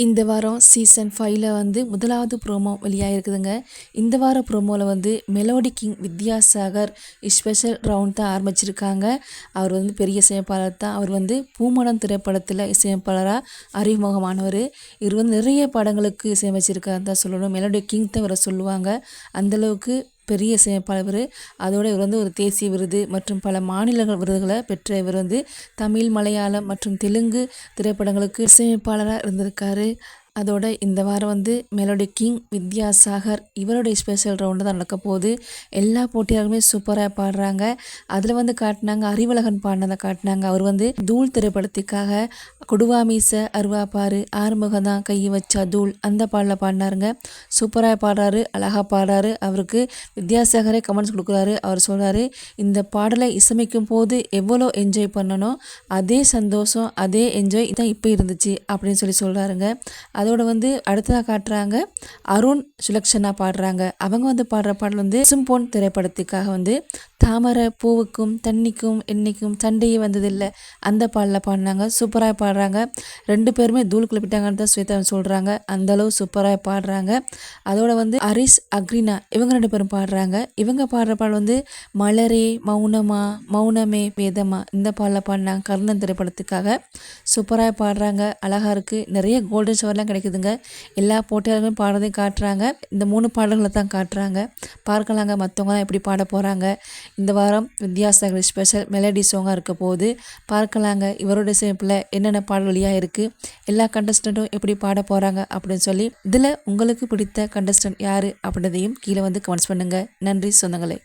இந்த வாரம் சீசன் 5ல் வந்து முதலாவது ப்ரோமோ வெளியாகிருக்குதுங்க. இந்த வார ப்ரோமோவில் வந்து melody king Vidyasagar special round தான் ஆரம்பிச்சிருக்காங்க. அவர் வந்து பெரிய இசையமைப்பாளர் தான். அவர் வந்து பூமடம் திரைப்படத்தில் இசையமைப்பாளராக அறிமுகமானவர். இவர் வந்து நிறைய படங்களுக்கு இசையமைச்சிருக்காரு தான் சொல்லணும். மெலோடி கிங் தான் இவரை சொல்லுவாங்க. அந்தளவுக்கு பெரிய இசையமைப்பாளர். அதோட இவர் வந்து ஒரு தேசிய விருது மற்றும் பல மாநில விருதுகளை பெற்ற இவர் வந்து தமிழ், மலையாளம் மற்றும் தெலுங்கு திரைப்படங்களுக்கு இசையமைப்பாளராக இருந்திருக்காரு. அதோட இந்த வாரம் வந்து மெலோடி கிங் வித்யாசாகர் இவருடைய ஸ்பெஷல் ரவுண்டு தான் நடக்க போகுது. எல்லா போட்டியாளருமே சூப்பராக பாடுறாங்க. அதில் வந்து காட்டினாங்க அறிவழகன் பாடினதை காட்டினாங்க. அவர் வந்து தூள் திரைப்படத்துக்காக கொடுவாமீச அருவாப்பாரு ஆறுமுகம் தான் கையை வச்சா தூள் அந்த பாடலில் பாடினாருங்க. சூப்பராக பாடுறாரு, அழகாக பாடுறாரு. அவருக்கு வித்யாசாகரே கமெண்ட்ஸ் கொடுக்குறாரு. அவர் சொல்கிறாரு, இந்த பாடலை இசைமைக்கும் போது எவ்வளோ என்ஜாய் பண்ணணும், அதே சந்தோஷம் அதே என்ஜாய் தான் இப்போ இருந்துச்சு அப்படின்னு சொல்கிறாருங்க. அதோட வந்து அடுத்ததாக காட்டுறாங்க அருண் சுலக்ஷனா பாடுறாங்க. அவங்க வந்து பாடுற பாடல் வந்து சும்போன் திரைப்படத்துக்காக வந்து தாமரை பூவுக்கும் தண்ணிக்கும் என்னைக்கும் சண்டையே வந்ததில்லை அந்த பாடலில் பாடினாங்க. சூப்பராக பாடுறாங்க. 2 பேருமே தூள் கிளப்பிட்டாங்கன்னு தான் ஸ்வேதா சொல்கிறாங்க. அந்தளவு சூப்பராக பாடுறாங்க. அதோட வந்து ஹரிஷ் அக்ரினா இவங்க 2 பேரும் பாடுறாங்க. இவங்க பாடுற பாடல் வந்து மலரே மௌனமா மௌனமே வேதமா இந்த பாடலில் பாடினாங்க கர்ணன் திரைப்படத்துக்காக. சூப்பராக பாடுறாங்க, அழகாக இருக்குது. நிறைய கோல்டன் ஷவர்லாம் கிடைக்குதுங்க. எல்லா போட்டியாளர்களும் பாடுறதையும் காட்டுறாங்க. இந்த 3 பாடல்களை தான் காட்டுறாங்க. பார்க்கலாங்க மற்றவங்களாம் எப்படி பாட போகிறாங்க. இந்த வாரம் வித்யாசாகர் ஸ்பெஷல் மெலடி சாங்காக இருக்க போது பார்க்கலாங்க. இவரோட சேமிப்பில் என்னென்ன பாடல் வழியாக இருக்குது, எல்லா கண்டஸ்டண்ட்டும் எப்படி பாட போகிறாங்க அப்படின்னு சொல்லி இதில் உங்களுக்கு பிடித்த கண்டஸ்டன்ட் யார் அப்படின்றதையும் கீழே வந்து கமெண்ட்ஸ் பண்ணுங்கள். நன்றி சொந்தங்களே.